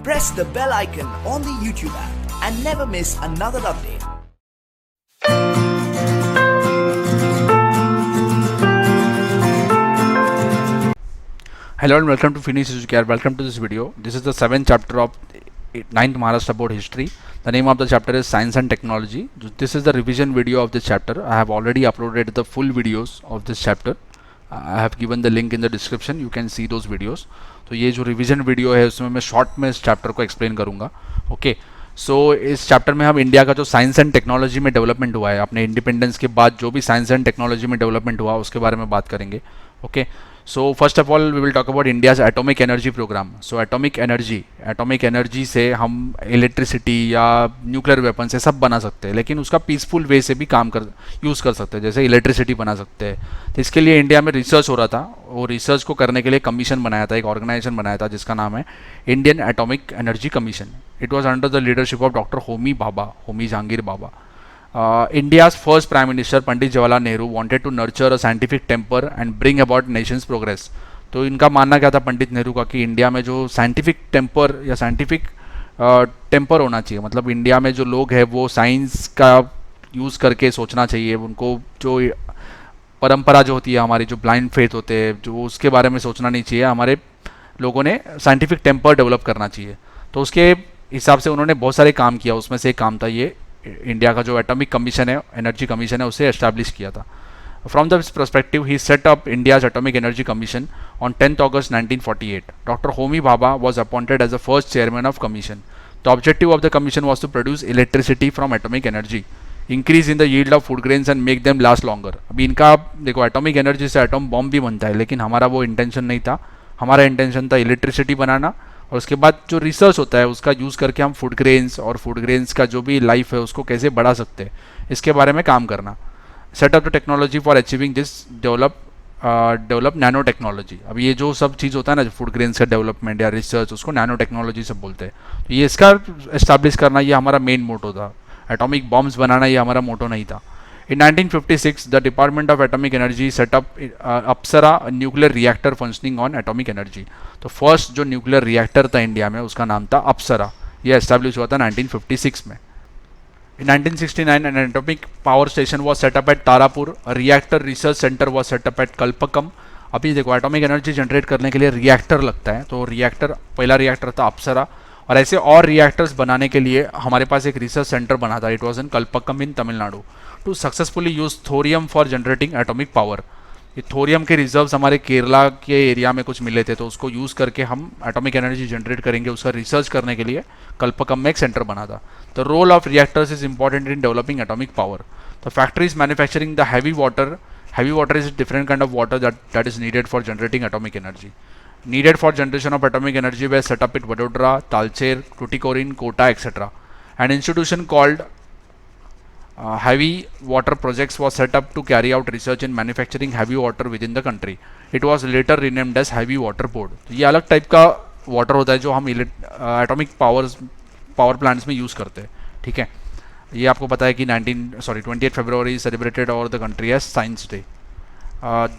press the bell icon on the YouTube app and never miss another update. Hello and welcome to Phoenix Educare. Welcome to this video. This is the 7th chapter of 9th Maharashtra Board History. The name of the chapter is Science and Technology. This is the revision video of this chapter. I have already uploaded the full videos of this chapter. I have given the link in the description. You can see those videos. तो ये जो revision video है उसमें मैं short में इस chapter को explain करूँगा. ओके, सो इस चैप्टर में हम इंडिया का जो साइंस एंड टेक्नोलॉजी में डेवलपमेंट हुआ है, अपने इंडिपेंडेंस के बाद जो भी साइंस एंड टेक्नोलॉजी में डेवलपमेंट हुआ उसके बारे में बात करेंगे. Okay, so first of all we will talk about India's atomic energy programme. So atomic energy से हम इलेक्ट्रिसिटी या न्यूक्लियर वेपन से सब बना सकते हैं, लेकिन उसका पीसफुल वे से भी यूज़ कर सकते हैं, जैसे इलेक्ट्रिसिटी बना सकते हैं. तो इसके लिए इंडिया में रिसर्च हो रहा था. वो रिसर्च को करने के लिए कमीशन बनाया था, एक ऑर्गेनाइजेशन बनाया था जिसका नाम है Indian atomic energy commission. It was under the leadership of doctor Homi Jehangir Bhabha. India's first Prime Minister Pandit Jawaharlal Nehru wanted to nurture a scientific temper and bring about nation's progress. तो इनका मानना क्या था पंडित नेहरू का कि इंडिया में जो साइंटिफिक टेम्पर या साइंटिफिक टेम्पर होना चाहिए, मतलब इंडिया में जो लोग हैं वो साइंस का यूज़ करके सोचना चाहिए. उनको जो परंपरा जो होती है हमारी, जो ब्लाइंड फेथ होते हैं, जो उसके बारे में सोचना नहीं चाहिए. हमारे लोगों ने साइंटिफिक टेम्पर डेवलप करना चाहिए. तो उसके हिसाब से उन्होंने बहुत सारे काम किया. उसमें से एक काम था ये इंडिया का जो एटॉमिक कमीशन है, एनर्जी कमीशन है, उसे एस्टैब्लिश किया था. From this perspective he set up India's atomic energy commission on 10th August 1948. Doctor Homi Bhabha was appointed as the first chairman of commission. The objective of the commission was to produce electricity from atomic energy, increase in the yield of food grains and make them last longer. अभी इनका देखो, atomic energy से atom bomb भी बनता है, लेकिन हमारा वो इंटेंशन नहीं था. हमारा इंटेंशन था इलेक्ट्रिसिटी बनाना, और उसके बाद जो रिसर्च होता है उसका यूज़ करके हम फूड ग्रेन्स का जो भी लाइफ है उसको कैसे बढ़ा सकते हैं, इसके बारे में काम करना. Setup the technology for achieving this, develop nano technology. अब ये जो सब चीज़ होता है ना, फूड ग्रेन्स का डेवलपमेंट या रिसर्च, उसको नैनो टेक्नोलॉजी से बोलते हैं. तो ये इसका एस्टैब्लिश करना ये हमारा मेन मोटो था. एटॉमिक बॉम्ब्स बनाना ये हमारा मोटो नहीं था. In 1956, the Department of Atomic Energy set up Apsara, a nuclear reactor functioning on atomic energy. तो फर्स्ट जो न्यूक्लियर रिएक्टर था इंडिया में उसका नाम था अप्सरा. यह एस्टैब्लिश हुआ था 1956 में. In 1969, an atomic power station was set up at Tarapur. A reactor research center was set up at Kalpakam. अभी देखो, एटॉमिक एनर्जी जनरेट करने के लिए रिएक्टर लगता है, तो रिएक्टर, पहला रिएक्टर था अप्सरा, और ऐसे और रिएक्टर्स बनाने के लिए हमारे पास एक रिसर्च सेंटर बना था. It was in Kalpakkam in Tamil Nadu to successfully use thorium for generating atomic power. ये थोरियम के रिजर्व्स हमारे केरला के एरिया में कुछ मिले थे, तो उसको यूज़ करके हम एटॉमिक एनर्जी जनरेट करेंगे. उसका रिसर्च करने के लिए कल्पक्कम में एक सेंटर बना था. The role of reactors is important in developing atomic power. The factories manufacturing the heavy water is different kind of water that is needed for generating atomic energy. Needed for generation of atomic energy were set up at Vadodara, Talcher, Tuticorin, Kota, etc. An institution called Heavy Water Projects was set up to carry out research in manufacturing heavy water within the country. It was later renamed as Heavy Water Board. तो ये अलग type का water होता है जो हम atomic power plants में use करते हैं. ठीक है, ये आपको पता है कि 28 February celebrated over the country as science day.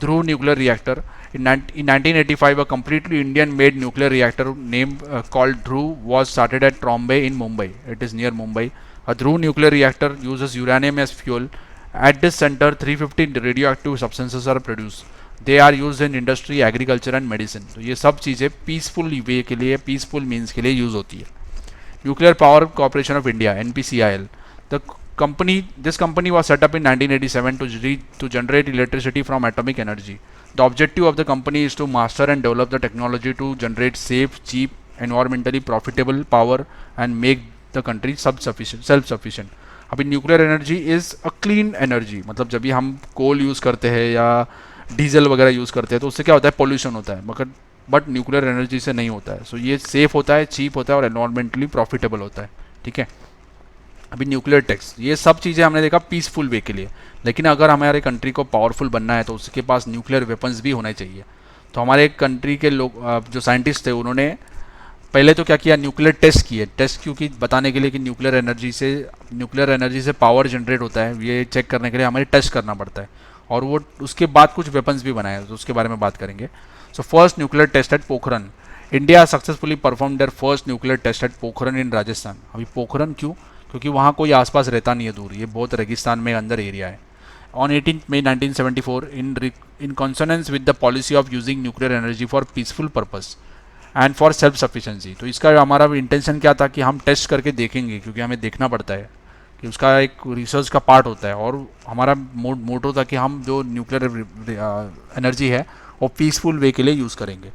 Dhruv nuclear reactor. In 1985, a completely Indian-made nuclear reactor named called Dhruv was started at Trombay in Mumbai. It is near Mumbai. A Dhruv nuclear reactor uses uranium as fuel. At this center, 350 radioactive substances are produced. They are used in industry, agriculture and medicine. तो ये सब चीज़ें peaceful वे के लिए, peaceful means के लिए use होती है. Nuclear Power Corporation of India, NPCIL. This company was set up in 1987 to generate electricity from atomic energy. The objective of the company is to master and develop the technology to generate safe, cheap, environmentally profitable power and make the country self-sufficient. अभी nuclear energy is a clean energy, मतलब जब भी हम कोल use करते हैं या diesel वगैरह use करते हैं तो उससे क्या होता है, पोल्यूशन होता है, बट न्यूक्लियर एनर्जी से नहीं होता है. सो ये सेफ होता है, चीप होता है और एनवायरमेंटली प्रॉफिटेबल होता है. ठीक है, अभी न्यूक्लियर टैक्स, ये सब चीज़ें हमने देखा पीसफुल वे के लिए, लेकिन अगर हमारे कंट्री को पावरफुल बनना है तो उसके पास न्यूक्लियर वेपन्स भी होने चाहिए. तो हमारे कंट्री के लोग, जो साइंटिस्ट थे, उन्होंने पहले तो क्या किया, न्यूक्लियर टेस्ट किए. टेस्ट क्योंकि बताने के लिए कि न्यूक्लियर एनर्जी से पावर जनरेट होता है, ये चेक करने के लिए हमें टेस्ट करना पड़ता है. और वो उसके बाद कुछ वेपन्स भी बनाए, तो उसके बारे में बात करेंगे. So first nuclear test at Pokhran. India successfully perform their first nuclear test at Pokhran in Rajasthan. अभी पोखरन क्यों? क्योंकि वहाँ कोई आसपास रहता नहीं है दूर, ये बहुत रेगिस्तान में अंदर एरिया है। On 18 May 1974 in consonance with the policy of using nuclear energy for peaceful purpose and for self sufficiency. तो इसका हमारा इंटेंशन क्या था कि हम टेस्ट करके देखेंगे, क्योंकि हमें देखना पड़ता है कि उसका एक रिसर्च का पार्ट होता है, और हमारा मोटो था कि हम जो न्यूक्लियर एनर्जी है वो पीसफुल वे के लिए यूज़ करेंगे।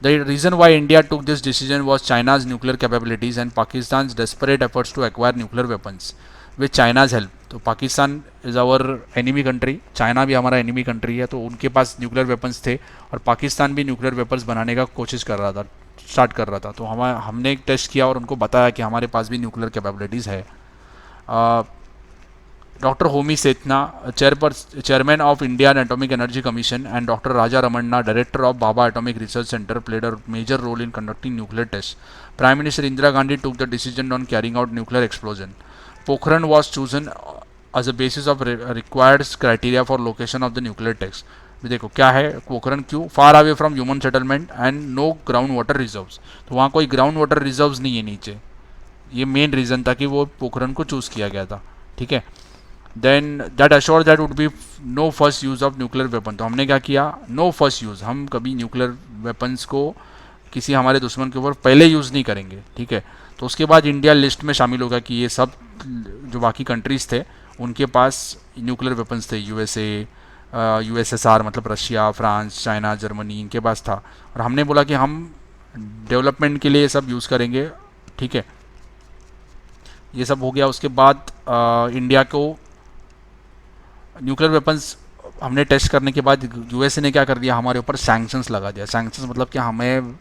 The reason why India took this decision was China's nuclear capabilities and Pakistan desperate efforts to acquire nuclear weapons with China's help. तो Pakistan is our enemy country, China भी हमारा एनिमी कंट्री है, तो उनके पास न्यूक्लियर वेपन्स थे और पाकिस्तान भी न्यूक्लियर वेपन्स बनाने का कोशिश कर रहा था, स्टार्ट कर रहा था। तो हमने एक टेस्ट किया और उनको बताया कि हमारे पास भी न्यूक्लियर कैपेबिलिटीज़ है। Dr. Homi Sethna, chairman of Indian Atomic Energy Commission, and Dr. Raja Ramanna, director of Bhabha Atomic Research Center, played a major role in conducting nuclear tests. Prime Minister Indira Gandhi took the decision on carrying out nuclear explosion. Pokhran was chosen as a basis of required criteria for location of the nuclear test. देखो क्या है पोखरन क्यों? Far away from human settlement and no ground water reserves. तो वहाँ कोई ground water reserves नहीं है नीचे, ये मेन रीज़न था कि वो पोखरन को चूज़ किया गया था। ठीक है, then that assure that would be no first use of nuclear weapon. तो हमने क्या किया, नो फर्स्ट यूज़, हम कभी न्यूक्लियर वेपन्स को किसी हमारे दुश्मन के ऊपर पहले यूज़ नहीं करेंगे। ठीक है, तो उसके बाद इंडिया लिस्ट में शामिल होगा कि ये सब जो बाकी कंट्रीज़ थे उनके पास न्यूक्लियर वेपन्स थे। यूएसए, यूएसएसआर मतलब रशिया, फ्रांस, चाइना, जर्मनी, इनके पास था। और हमने बोला कि हम डेवलपमेंट के लिए सब यूज़ करेंगे। ठीक है, ये सब हो गया। उसके बाद इंडिया को न्यूक्लियर वेपन्स हमने टेस्ट करने के बाद यूएसए ने क्या कर दिया, हमारे ऊपर सैंक्शंस लगा दिया। सैंक्शंस मतलब कि हमें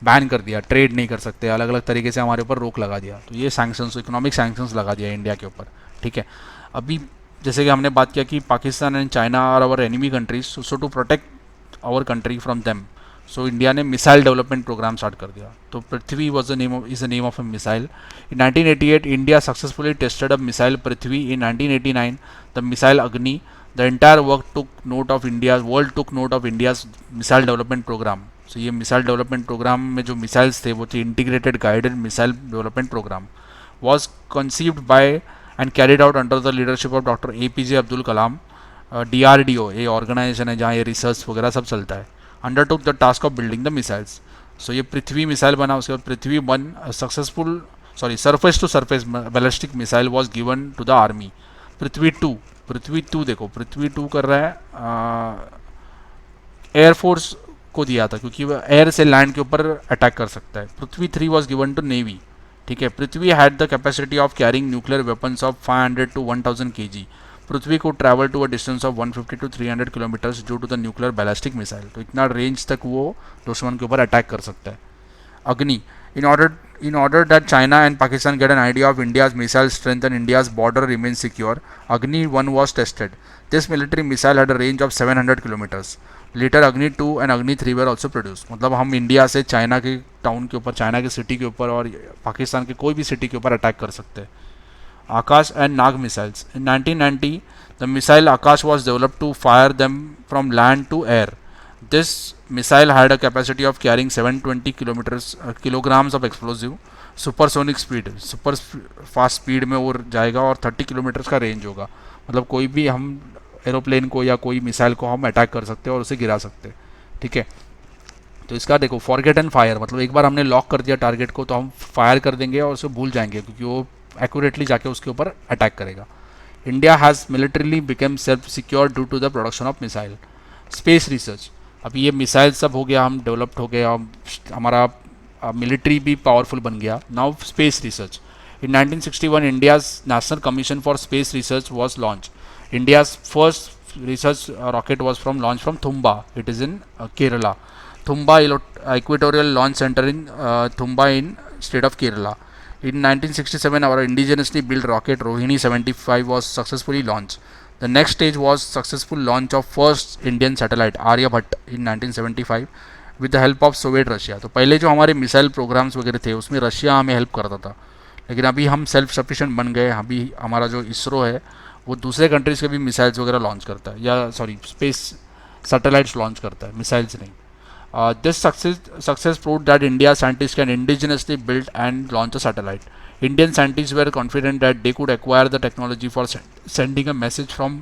बैन कर दिया, ट्रेड नहीं कर सकते, अलग अलग तरीके से हमारे ऊपर रोक लगा दिया। तो ये सैंक्शंस, इकोनॉमिक सैंक्शंस लगा दिया इंडिया के ऊपर। ठीक है, अभी जैसे कि हमने बात किया कि Pakistan and China are our enemy countries, so to protect our country from them, so India ने मिसाइल डेवलपमेंट प्रोग्राम स्टार्ट कर दिया। तो Prithvi was the name of a missile. In 1988 India successfully tested a missile Prithvi. In 1989 the missile Agni. The entire world took note of India's missile development programme. So ये missile development programme में जो missiles थे वो थे integrated guided missile development programme, was conceived by and carried out under the leadership of doctor APJ Abdul Kalam. DRDO ये organisation है जहाँ ये रिसर्च वगैरह सब चलता है। Undertook the task of building the missiles. So ये पृथ्वी मिसाइल बना, उसके बाद Prithvi 1 successful surface to surface ballistic missile was given to the army. Prithvi 2 देखो, पृथ्वी 2 कर रहा है एयरफोर्स को दिया था, क्योंकि वह एयर से लैंड के ऊपर अटैक कर सकता है। Prithvi 3 was given to navy. ठीक है, Prithvi had the capacity of carrying nuclear weapons of 500 to 1000 kg। Prithvi को travel to a distance of 150 to 300 kilometres due to the nuclear ballistic missile. तो इतना रेंज तक वो दुश्मन के ऊपर अटैक कर सकता है। अग्नि, in order that China and Pakistan get an idea of India's missile strength and India's border remains secure, Agni 1 was tested. This military missile had a range of 700 kilometers. Later Agni 2 and Agni 3 were also produced. मतलब हम India से China के town के ऊपर, China की city के ऊपर और पाकिस्तान के कोई भी सिटी के ऊपर अटैक कर सकते हैं। Akash and Nag missiles. In 1990, the missile Akash was developed to fire them from land to air. This missile had a capacity of carrying 720 kilograms of explosive, supersonic speed, super fast speed में वो जाएगा और 30 kilometres का range होगा। मतलब कोई भी हम एरोप्लेन को या कोई मिसाइल को हम अटैक कर सकते हैं और उसे गिरा सकते हैं। ठीक है, तो इसका देखो फॉरगेट एंड फायर, मतलब एक बार हमने लॉक कर दिया टारगेट को तो हम फायर कर देंगे और उसे भूल जाएंगे, क्योंकि वो एक्यूरेटली जाके उसके ऊपर अटैक करेगा। India has militarily become self secure due to the production of missile. Space research, अभी ये मिसाइल सब हो गया, हम डेवलप्ड हो गया, हमारा मिलिट्री भी पावरफुल बन गया। Now space research. In 1961 India's national commission for space research was launch. India's first research rocket was launch from Thumba, it is in Kerala. Thumba equatorial launch centre in Thumba in state of Kerala. In 1967, our indigenously built rocket Rohini 75 was successfully launched. The next stage was successful launch of first Indian satellite Aryabhatta in 1975 with the help of Soviet Russia. तो पहले जो हमारे missile programmes वगैरह थे उसमें Russia हमें help करता था, लेकिन अभी हम सेल्फ सफिशिएंट बन गए। अभी हमारा जो इसरो है वो दूसरे कंट्रीज़ के भी मिसाइल्स वगैरह लॉन्च करता है, या सॉरी स्पेस सैटेलाइट्स लॉन्च करता है, मिसाइल्स नहीं। This success proved that India scientists can indigenously build and launch a satellite. Indian scientists were confident that they could acquire the technology for sending a message from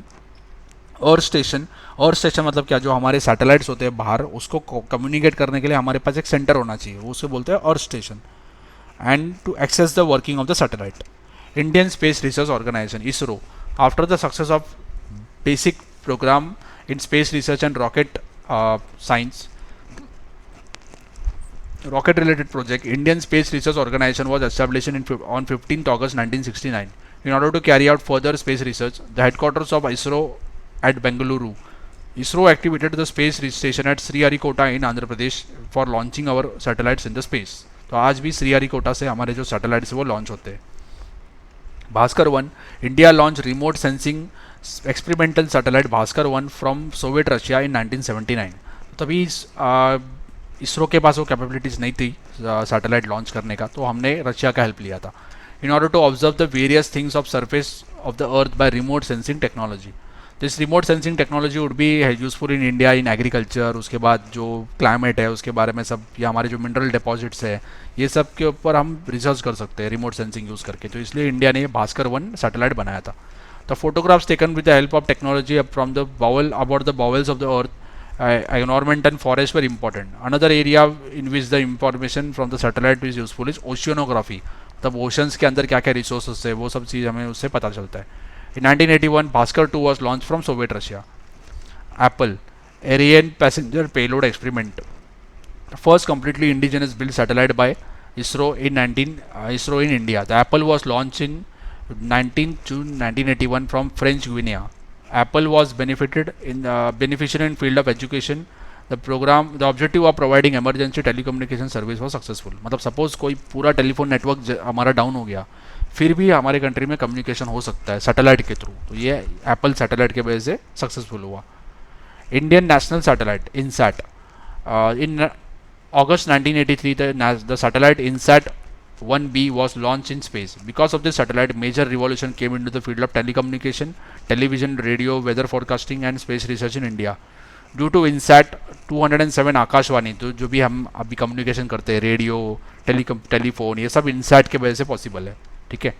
earth station. Earth station मतलब क्या, जो हमारे satellites होते हैं बाहर, उसको communicate करने के लिए हमारे पास एक सेंटर होना चाहिए, वो उसे बोलते हैं earth station. And to access the working of the satellite, Indian space research organisation ISRO, after the success of basic programme in space research and rocket related project, Indian Space Research Organization was established on 15th August 1969 in order to carry out further space research. The headquarters of ISRO at Bengaluru. ISRO activated the space station at Sriharikota in Andhra Pradesh for launching our satellites in the space. तो आज भी श्रीहरिकोटा से हमारे जो satellites वो launch होते हैं. Bhaskar 1, India launch remote sensing experimental satellite Bhaskar 1 from Soviet Russia in 1979. तभी इसरो के पास वो कैपेबिलिटीज़ नहीं थी सैटेलाइट लॉन्च करने का, तो हमने रशिया का हेल्प लिया था. In order to observe the various things of surface of the earth by remote sensing technology. This remote sensing technology would be useful in India in agriculture. उसके बाद जो क्लाइमेट है उसके बारे में सब, या हमारे जो मिनरल डिपॉजिट्स है, ये सब के ऊपर हम रिसर्च कर सकते हैं रिमोट सेंसिंग यूज़ करके. तो इसलिए इंडिया ने भास्कर 1 सैटेलाइट बनाया था. The photographs taken with the help of technology from the bowl about the bowls of the earth, environment and forest were important. Another area in which the information from the satellite is useful is oceanography. तब oceans के अंदर क्या क्या resources है वो सब चीज़ हमें उससे पता चलता है. In 1981, Bhaskar 2 was launched from Soviet Russia. Apple, Ariane passenger payload experiment. First completely indigenous built satellite by ISRO in India. The Apple was launched in 19 June 1981 from French Guiana. Apple was beneficiary in field of education. The objective of providing emergency telecommunication service was successful. मतलब suppose कोई पूरा telephone network हमारा down हो गया, फिर भी हमारे country में कम्युनिकेशन हो सकता है सैटेलाइट के थ्रू. तो ये एप्पल सैटेलाइट के वजह से सक्सेसफुल हुआ. Indian national satellite INSAT. In August 1983, the satellite INSAT 1B was launched in space. Because of this satellite, major revolution came into the field of telecommunication, television, radio, weather forecasting and space research in India. Due to INSAT 207 Akashvani, तो जो भी हम अभी communication करते हैं, radio, telephone, ये सब INSAT के वजह से पॉसिबल है. ठीक है,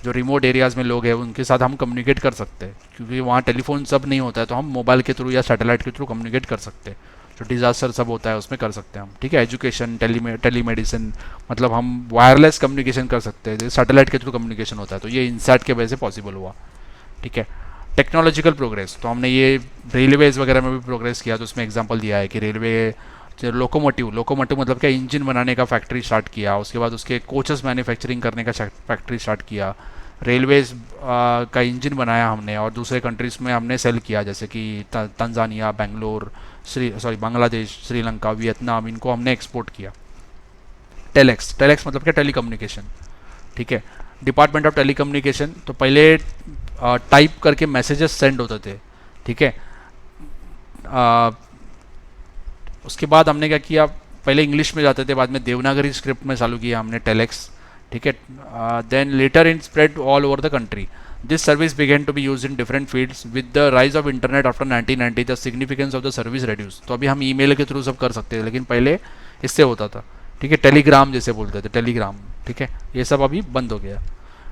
जो रिमोट एरियाज़ में लोग हैं उनके साथ हम कम्युनिकेट कर सकते हैं, क्योंकि वहाँ टेलीफोन सब नहीं होता है, तो हम मोबाइल के थ्रू या सैटेलाइट के थ्रू कम्युनिकेट कर सकते हैं. जो डिज़ास्टर सब होता है उसमें कर सकते हैं हम. ठीक है, एजुकेशन, टेलीमेडिसिन, मतलब हम वायरलेस कम्युनिकेशन कर सकते हैं, सैटेलाइट के थ्रू कम्युनिकेशन होता है. तो ये इंसैट के वजह से पॉसिबल हुआ. ठीक है, टेक्नोलॉजिकल प्रोग्रेस. तो हमने ये रेलवेज़ वगैरह में भी प्रोग्रेस किया. तो उसमें एग्जांपल दिया है कि रेलवे लोकोमोटिव मतलब क्या, इंजन बनाने का फैक्ट्री स्टार्ट किया. उसके बाद उसके कोचेस मैन्युफैक्चरिंग करने का फैक्ट्री स्टार्ट किया. रेलवेज़ का इंजन बनाया हमने और दूसरे कंट्रीज़ में हमने सेल किया, जैसे कि तंजानिया, बेंगलोर, बांग्लादेश, श्रीलंका, वियतनाम, इनको हमने एक्सपोर्ट किया. टेलेक्स मतलब क्या, टेलीकम्युनिकेशन. ठीक है, डिपार्टमेंट ऑफ टेलीकम्युनिकेशन. तो पहले टाइप करके मैसेजेस सेंड होते थे. ठीक है, उसके बाद हमने क्या किया, पहले इंग्लिश में जाते थे, बाद में देवनागरी स्क्रिप्ट में चालू किया हमने टेलेक्स. ठीक है, then later in spread all over the country. This service began to be used in different fields. With the rise of internet after 1990, the significance of the service reduced. तो अभी हम email के through सब कर सकते हैं, लेकिन पहले इससे होता था. ठीक है, टेलीग्राम जैसे बोलते थे, टेलीग्राम. ठीक है, ये सब अभी बंद हो गया.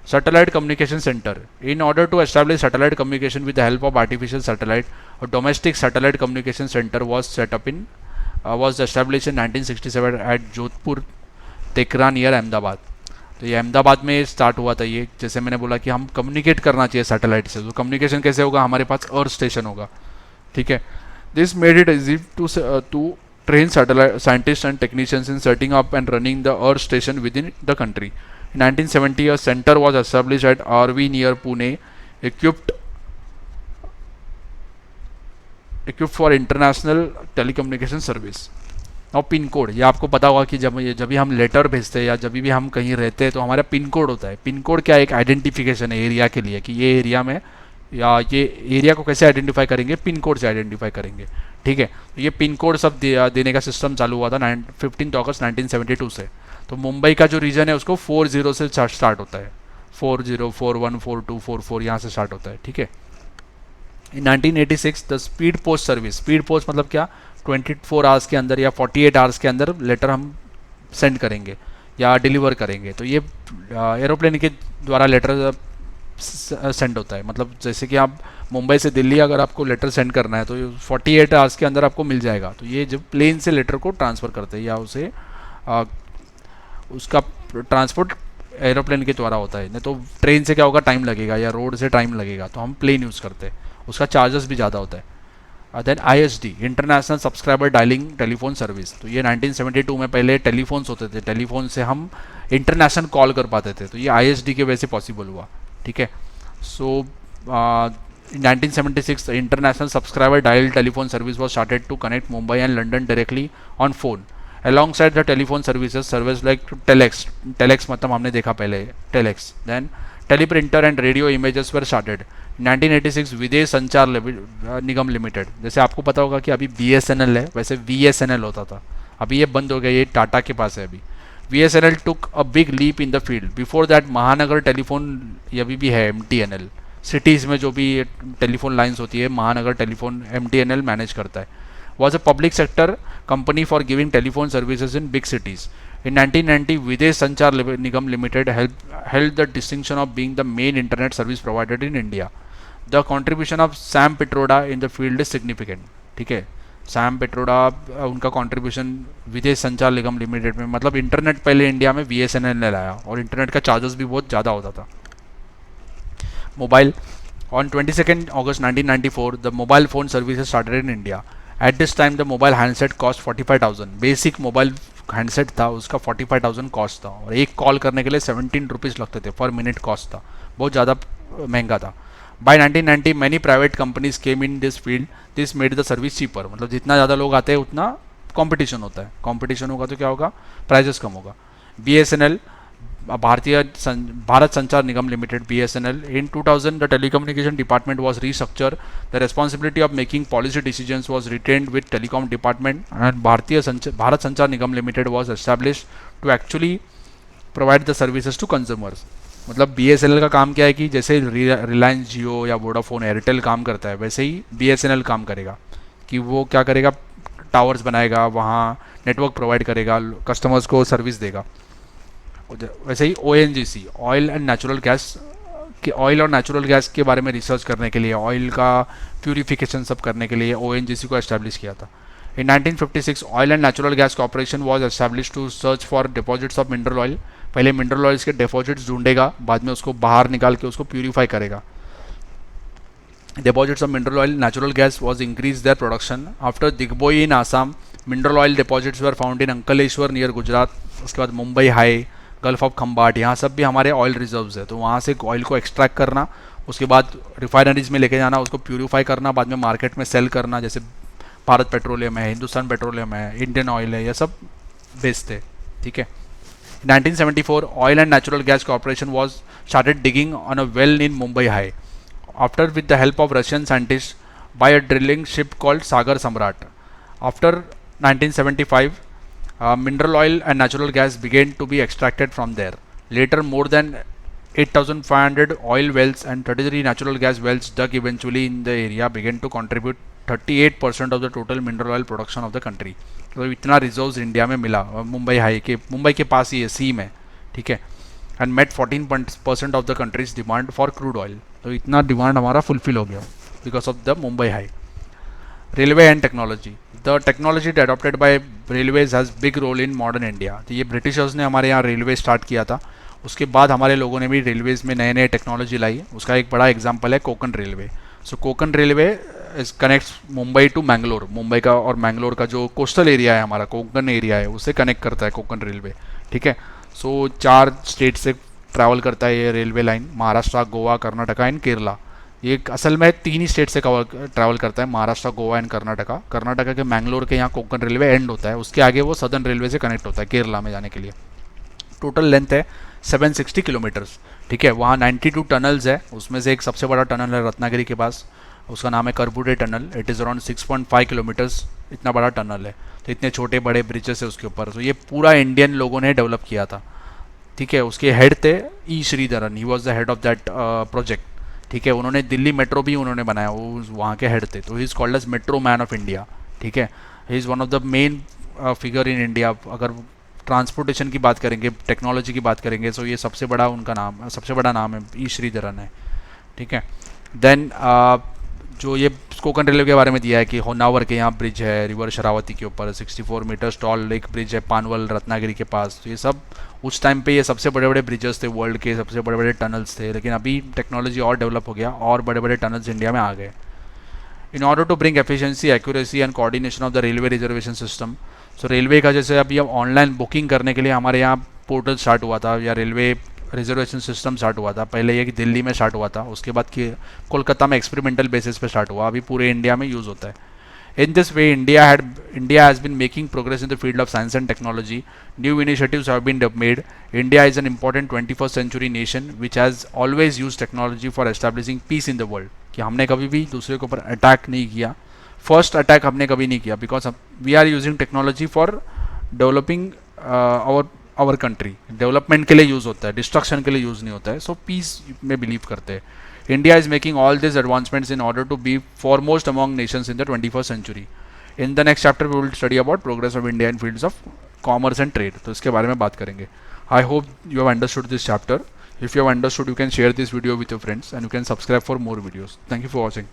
Satellite Communication Center. In order to establish satellite communication with the help of artificial satellite, a domestic satellite communication center was established in 1967 at Jodhpur, Tekra near Ahmedabad. तो ये अहमदाबाद में स्टार्ट हुआ था. ये जैसे मैंने बोला कि हम कम्युनिकेट करना चाहिए सैटेलाइट से, तो कम्युनिकेशन कैसे होगा, हमारे पास अर्थ स्टेशन होगा. ठीक है, this made it easy to train scientist and technicians in setting up and running the earth station within the country. In 1970, a center was established at RV near Pune, equipped for international telecommunication service. और pin code, ये आपको पता होगा कि जब भी हम letter भेजते हैं या जब भी हम कहीं रहते हैं तो हमारा पिन कोड होता है. पिन कोड क्या, एक आइडेंटिफिकेशन है एरिया के लिए, कि ये एरिया में, या ये एरिया को कैसे आइडेंटिफाई करेंगे, पिन कोड से आइडेंटिफाई करेंगे. ठीक है, तो ये पिन कोड सब देने का सिस्टम चालू हुआ था 15 अगस्त 1972 से. तो मुंबई का जो रीजन है उसको 40 से स्टार्ट होता है, 40, 41, 42, 44 यहाँ से स्टार्ट होता है. ठीक है, इन 1986 the speed post service. Speed post मतलब क्या, 24 आवर्स के अंदर या 48 आवर्स के अंदर लेटर हम सेंड करेंगे या डिलीवर करेंगे। तो ये एरोप्लेन के द्वारा लेटर सेंड होता है। मतलब जैसे कि आप मुंबई से दिल्ली अगर आपको लेटर सेंड करना है तो 48 आवर्स के अंदर आपको मिल जाएगा। तो ये जब प्लेन से लेटर को ट्रांसफ़र करते हैं या उसे उसका ट्रांसपोर्ट एरोप्लेन के द्वारा होता है। नहीं तो ट्रेन से क्या होगा, टाइम लगेगा, या रोड से टाइम लगेगा, तो हम प्लेन यूज़ करते हैं, उसका चार्जेस भी ज़्यादा होता है। Then ISD, international subscriber dialling telephone service. तो ये 1972 में पहले टेलीफोन्स होते थे, टेलीफोन से हम इंटरनेशनल कॉल कर पाते थे, तो ये ISD के वजह से पॉसिबल हुआ। ठीक है, so 1976 international subscriber dial telephone service was started to connect Mumbai and London directly on phone alongside the telephone services service like telex मतलब हमने देखा पहले telex। then teleprinter and radio images were started 1986 विदेश संचार निगम limited. जैसे आपको पता होगा कि अभी BSNL है, वैसे VSNL होता था, अभी ये बंद हो गया, ये टाटा के पास है अभी। VSNL took a big leap in the field, before that महानगर टेलीफोन ये अभी भी है MTNL, सिटीज़ में जो भी टेलीफोन लाइन्स होती है महानगर टेलीफोन MTNL मैनेज करता है। was a public sector company for giving telephone services in big cities. In 1990, Videsh Sanchar Nigam Limited held the distinction of being the main internet service provider in India. The contribution of Sam Pitroda in the field is significant. ठीक है, Sam Pitroda उनका contribution विदेश संचार निगम limited में, मतलब internet पहले India में BSNL ने लाया और इंटरनेट का चार्जेस भी बहुत ज़्यादा होता था। Mobile on 22nd August 1994, the mobile phone services started in India. At this time, the mobile handset cost 45,000. Basic mobile handset था, उसका 45,000 कॉस्ट था, और एक कॉल करने के लिए 17 रुपीज़ लगते थे पर मिनट कॉस्ट था, बहुत ज़्यादा महंगा था। By 1990, many private companies came in this field. This made the service cheaper. मतलब जितना ज़्यादा लोग आते हैं उतना कंपटीशन होता है, कंपटीशन होगा तो क्या होगा, प्राइजेस कम होगा। BSNL भारत संचार निगम limited BSNL in 2000 the telecommunication department was restructured. The responsibility of making policy decisions was retained with telecom department, and Bharat संचार निगम limited was established to actually provide the services to consumers. मतलब BSNL का काम क्या है कि जैसे रिलायंस जियो या Vodafone Airtel काम करता है, वैसे ही BSNL काम करेगा कि वो क्या करेगा, टावर्स बनाएगा, वहाँ नेटवर्क प्रोवाइड करेगा, कस्टमर्स को सर्विस देगा। वैसे ही ONGC oil and natural gas के, ऑयल और नेचुरल गैस के बारे में रिसर्च करने के लिए, ऑयल का प्यूरिफिकेशन सब करने के लिए ONGC को एस्टैब्लिश किया था। In 1956 oil and natural gas corporation was establish to search for deposits of mineral oil. पहले मिनरल ऑयल्स के डिपॉजिट्स ढूंढेगा, बाद में उसको बाहर निकाल के उसको प्यूरिफाई करेगा। Deposits of mineral oil natural gas was increase their production. After Digboi in Assam, mineral oil deposits were found in Ankleshwar near Gujarat. उसके बाद Mumbai high, gulf of Khambhat, यहाँ सब भी हमारे ऑयल रिजर्व्स है। तो वहाँ से ऑयल को एक्सट्रैक्ट करना, उसके बाद रिफाइनरीज में लेके जाना, उसको प्यूरिफाई करना, बाद में मार्केट में सेल करना, जैसे भारत पेट्रोलियम है, हिंदुस्तान पेट्रोलियम है, इंडियन ऑयल है, ये सब बेचते। ठीक है, 1974 Oil and natural gas Corporation was started digging on a well in Mumbai High after with the help of Russian scientist by a drilling ship called Sagar Samrat. After 1975 mineral oil and natural gas began to be extracted from there. Later, more than 8,500 oil wells and 33 natural gas wells dug eventually in the area began to contribute 38% of the total mineral oil production of the country. तो इतना reserves India में मिला मुंबई के पास ही है, सी में। ठीक है, and met 14% of the country's demand for crude oil. तो इतना डिमांड हमारा फुलफिल हो गया because of the Mumbai high. Railway and technology, the technology adopted by railways has big role in modern India. तो ये ब्रिटिशर्स ने हमारे यहाँ रेलवे स्टार्ट किया था, उसके बाद हमारे लोगों ने भी रेलवेज में नए नए टेक्नोलॉजी लाई। उसका एक बड़ा एग्जांपल है Konkan railway. So Konkan railway connects Mumbai to Mangalore, Mumbai का और मैंगलोर का जो कोस्टल एरिया है हमारा, कोकन एरिया है, उसे कनेक्ट करता है कोकन रेलवे। ठीक है, सो 4 स्टेट से ट्रैवल करता है ये railway line, Maharashtra, Goa, Karnataka and Kerala. ये असल में 3 ही स्टेट से ट्रैवल करता है, महाराष्ट्र, गोवा एंड कर्नाटका। कर्नाटका के मैंगलोर के यहाँ कोकन रेलवे एंड होता है, उसके आगे वो सदर्न रेलवे से कनेक्ट होता है केरला में जाने के लिए। टोटल लेंथ है 760 किलोमीटर्स। ठीक है, वहाँ 92 टनल्स है, उसमें से एक सबसे बड़ा टनल है रत्नागिरी के पास, उसका नाम है Karbude tunnel. It is around 6.5 kilometres, इतना बड़ा टनल है। तो इतने छोटे बड़े ब्रिजेस है उसके ऊपर। तो ये पूरा इंडियन लोगों ने डेवलप किया था। ठीक है, उसके हेड थे E Sreedharan, he was the head of that project. ठीक है, उन्होंने दिल्ली मेट्रो भी उन्होंने बनाया, वो वहाँ के हेड थे। तो he is called as metro man of India. ठीक है, he is one of the main figure in India. अगर ट्रांसपोर्टेशन की बात करेंगे, टेक्नोलॉजी की बात करेंगे, तो ये सबसे बड़ा उनका नाम, सबसे बड़ा नाम है ई श्रीधरन है, ठीक है। देन जो ये कोकन रेलवे के बारे में दिया है कि होन्नावर के यहाँ ब्रिज है रिवर शरावती के ऊपर, 64 मीटर्स टॉल एक ब्रिज है पानवल रत्नागिरी के पास। तो ये सब उस टाइम पे ये सबसे बड़े बड़े ब्रिजेस थे, वर्ल्ड के सबसे बड़े बड़े टनल्स थे, लेकिन अभी टेक्नोलॉजी और डेवलप हो गया और बड़े बड़े टनल्स इंडिया में आ गए। In order to bring efficiency, accuracy and coordination of the railway reservation system. So railway का जैसे अभी अब ऑनलाइन बुकिंग करने के लिए हमारे यहाँ पोर्टल स्टार्ट हुआ था, या रेलवे रिजर्वेशन सिस्टम स्टार्ट हुआ था। पहले ये कि दिल्ली में स्टार्ट हुआ था, उसके बाद कि कोलकाता में एक्सपेरिमेंटल बेसिस पे स्टार्ट हुआ, अभी पूरे इंडिया में यूज़ होता है। In this way, India has been making progress in the field of science and technology. New initiatives have been made. India is an important 21st century nation which has always used technology for establishing peace in the world. कि हमने कभी भी दूसरे के ऊपर attack नहीं किया, first attack हमने कभी नहीं किया, because we are using technology for developing our country. Development के लिए यूज़ होता है, डिस्ट्रक्शन के लिए यूज़ नहीं होता है। सो पीस में बिलीव करते हैं। India is making all these advancements in order to be foremost among nations in the 21st century. In the next chapter, we will study about progress of India in fields of commerce and trade. तो इसके बारे में बात करेंगे। I hope you have understood this chapter. If you have understood, you can share this video with your friends and you can subscribe for more videos. Thank you for watching.